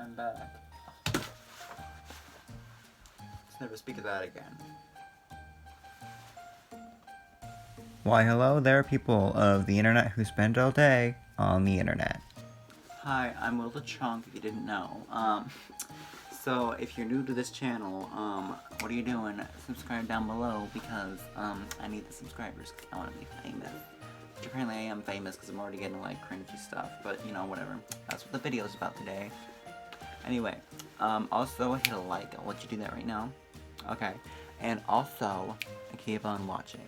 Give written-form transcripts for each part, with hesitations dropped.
I'm back. Let's never speak of that again. Why, hello there, people of the internet who spend all day on the internet. Hi, I'm Will the Chunk, if you didn't know. So if you're new to this channel, what are you doing? Subscribe down below because, I need the subscribers because I want to be famous. Which apparently I am famous because I'm already getting, like, cringy stuff, but, you know, whatever. That's what the video's about today. Anyway, also hit a like. I'll let you do that right now. Okay. And also, keep on watching.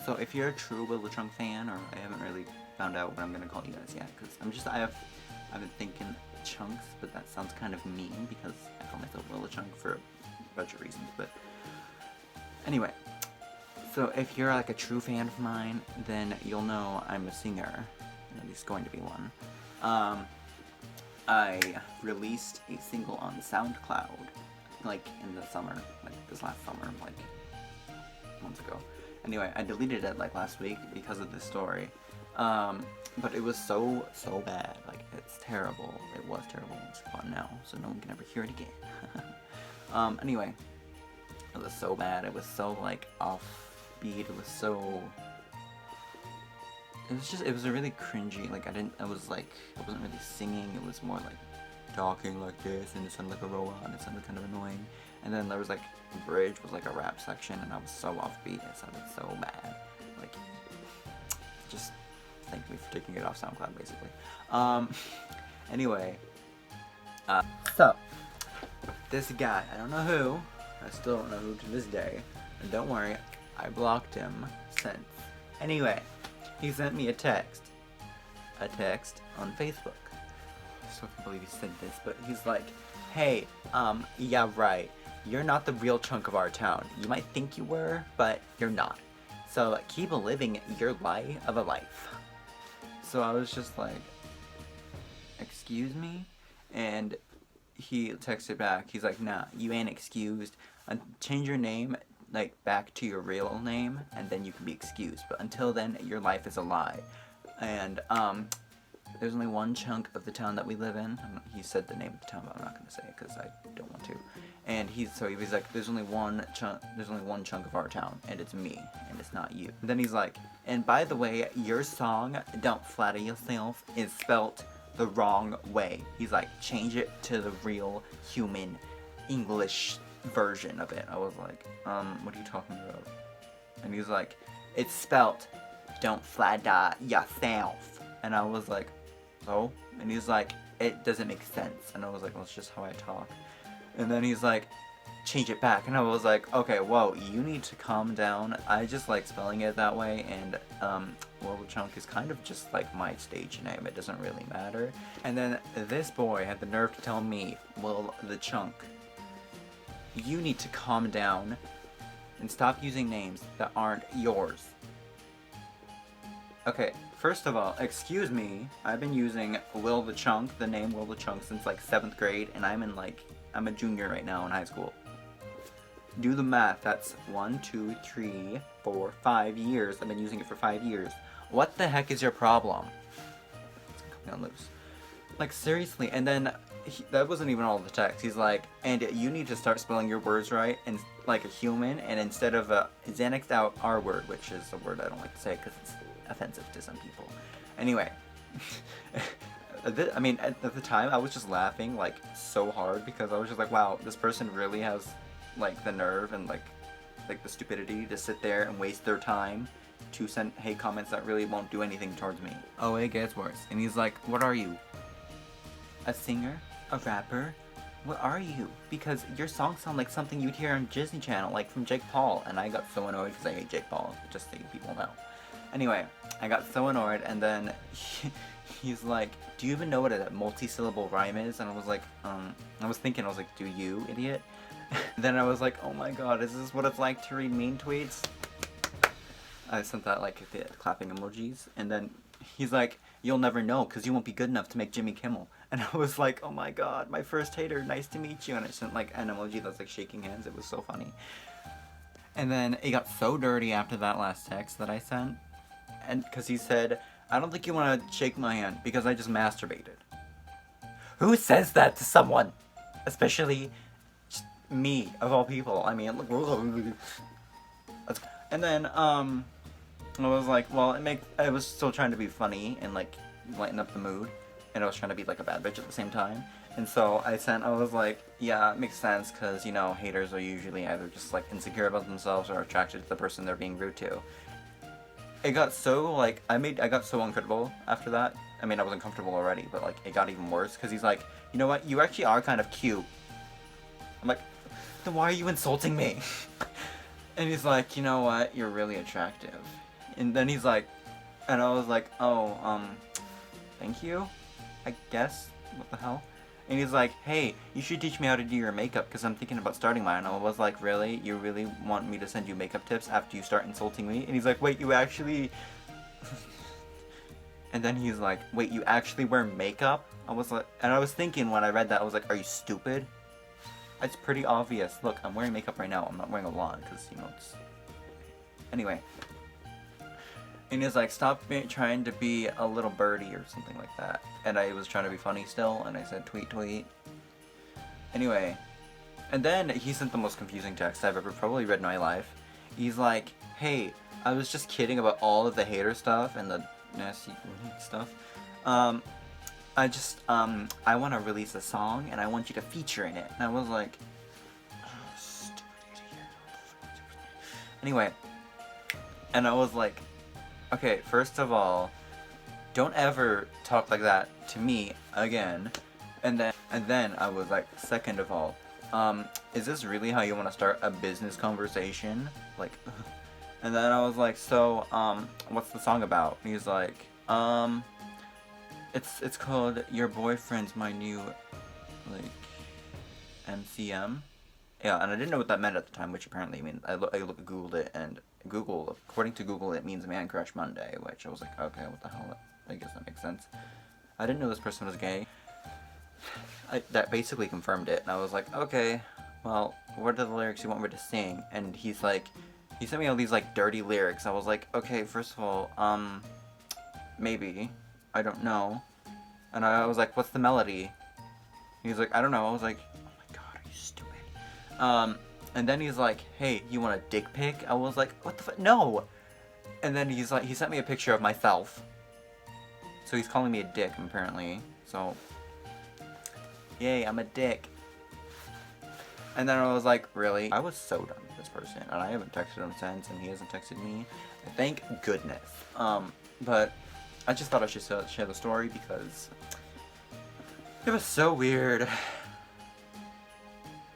So if you're a true Will the Chunk fan, or I haven't really found out what I'm gonna call you guys yet, because I've been thinking chunks, but that sounds kind of mean because I call myself Will the Chunk for a bunch of reasons. But anyway, so if you're like a true fan of mine, then you'll know I'm a singer. At least going to be one. I released a single on SoundCloud, like in the summer, like this last summer, like months ago. Anyway, I deleted it like last week because of this story. But it was so bad. Like, it's terrible. It was terrible. It's gone now, so no one can ever hear it again. Anyway, it was so bad. It was so, like, offbeat. It was so... It was a really cringy, like, I wasn't really singing. It was more like talking like this, and it sounded like a robot, and it sounded kind of annoying. And then there was like, the bridge was like a rap section, and I was so offbeat, it sounded so bad. Like, just thank me for taking it off SoundCloud, basically. Anyway, so, this guy, I don't know who, I still don't know who to this day, and don't worry, I blocked him since. Anyway, he sent me a text on Facebook. I still can't believe he said this, but he's like, hey, yeah, right. You're not the real chunk of our town. You might think you were, but you're not. So keep living your lie of a life. So I was just like, excuse me? And he texted back. He's like, nah, you ain't excused. Change your name, like, back to your real name, and then you can be excused. But until then, your life is a lie. And, there's only one chunk of the town that we live in. He said the name of the town, but I'm not going to say it because I don't want to. And he was like, there's only one chunk of our town, and it's me, and it's not you. And then he's like, and by the way, your song, Don't Flatter Yourself, is spelt the wrong way. He's like, change it to the real human English version of it. I was like, what are you talking about? And he's like, it's spelt Don't Flatter Yourself. And I was like, oh? And he's like, it doesn't make sense. And I was like, well, it's just how I talk. And then he's like, change it back. And I was like, okay, whoa, you need to calm down. I just like spelling it that way, and Will the Chunk is kind of just like my stage name. It doesn't really matter. And then this boy had the nerve to tell me, Will the Chunk, you need to calm down and stop using names that aren't yours. Okay, first of all, excuse me, I've been using Will the Chunk, the name Will the Chunk, since like 7th grade, and I'm a junior right now in high school. Do the math, that's 1, 2, 3, 4, 5 years. I've been using it for 5 years. What the heck is your problem? It's coming on loose. Like, seriously, and then, that wasn't even all the text. He's like, and you need to start spelling your words right, and like a human, and instead of Xanaxed out R word, which is a word I don't like to say because it's offensive to some people. Anyway, I mean, at the time, I was just laughing, like, so hard, because I was just like, wow, this person really has, like, the nerve and, like the stupidity to sit there and waste their time to send hate comments that really won't do anything towards me. Oh, it gets worse. And he's like, what are you? A singer? A rapper? What are you? Because your songs sound like something you'd hear on Disney Channel, like from Jake Paul. And I got so annoyed because I hate Jake Paul, just so you people know. Anyway, I got so annoyed, and then he's like, do you even know what a multi-syllable rhyme is? And I was like, I was like, do you, idiot? Then I was like, oh my god, is this what it's like to read mean tweets? I sent that, like, the clapping emojis, and then he's like, you'll never know, because you won't be good enough to make Jimmy Kimmel. And I was like, oh my god, my first hater, nice to meet you. And I sent, like, an emoji that's, like, shaking hands. It was so funny. And then it got so dirty after that last text that I sent. And because he said, I don't think you want to shake my hand because I just masturbated. Who says that to someone? Especially just me, of all people. I mean, look. And then, I was like, well, I was still trying to be funny and, like, lighten up the mood. And I was trying to be, like, a bad bitch at the same time. And so I was like, yeah, it makes sense, because, you know, haters are usually either just, like, insecure about themselves or attracted to the person they're being rude to. It got so, like, I got so uncomfortable after that. I mean, I was uncomfortable already, but, like, it got even worse, because he's like, you know what, you actually are kind of cute. I'm like, then why are you insulting me? And he's like, you know what, you're really attractive. And then he's like, and I was like, oh, thank you, I guess, what the hell? And he's like, hey, you should teach me how to do your makeup, because I'm thinking about starting mine. And I was like, really? You really want me to send you makeup tips after you start insulting me? And he's like, wait, you actually... And then he's like, wait, you actually wear makeup? I was like, and I was thinking when I read that, I was like, are you stupid? It's pretty obvious. Look, I'm wearing makeup right now. I'm not wearing a lot, because, you know, it's... Anyway. And he's like, stop trying to be a little birdie or something like that. And I was trying to be funny still, and I said tweet tweet. Anyway. And then he sent the most confusing text I've ever probably read in my life. He's like, hey, I was just kidding about all of the hater stuff and the nasty stuff. I want to release a song, and I want you to feature in it. And I was like, oh, stupid idiot. Anyway. And I was like, okay, first of all, don't ever talk like that to me again. And then I was like, second of all, is this really how you want to start a business conversation? Like, and then I was like, so, what's the song about? And he's like, it's called Your Boyfriend's My New, like, MCM. Yeah, and I didn't know what that meant at the time, which apparently means I googled it, and according to Google, it means Man Crush Monday, which I was like, okay, what the hell? I guess that makes sense. I didn't know this person was gay. That basically confirmed it, and I was like, okay, well, what are the lyrics you want me to sing? And he's like, he sent me all these, like, dirty lyrics. I was like, okay, first of all, maybe. I don't know. And I was like, what's the melody? He was like, I don't know. I was like, oh my god, are you stupid? And then he's like, hey, you want a dick pic? I was like, what the fuck? No! And then he's like, he sent me a picture of myself. So he's calling me a dick, apparently. So, yay, I'm a dick. And then I was like, really? I was so done with this person, and I haven't texted him since, and he hasn't texted me. Thank goodness. But I just thought I should share the story because it was so weird.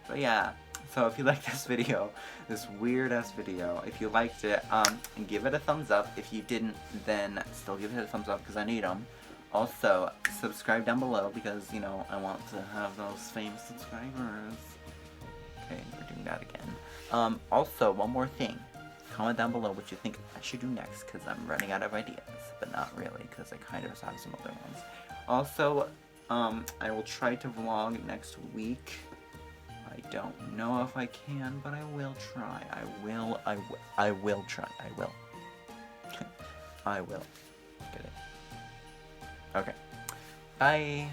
But yeah, so if you liked this video, this weird ass video, if you liked it, give it a thumbs up. If you didn't, then still give it a thumbs up because I need them. Also, subscribe down below because, you know, I want to have those famous subscribers. Okay, we're doing that again. Also, one more thing. Comment down below what you think I should do next, because I'm running out of ideas. But not really, because I kind of have some other ones. Also, I will try to vlog next week. I don't know if I can, but I will try. I will try. I will. I will. Get it. Okay. Bye.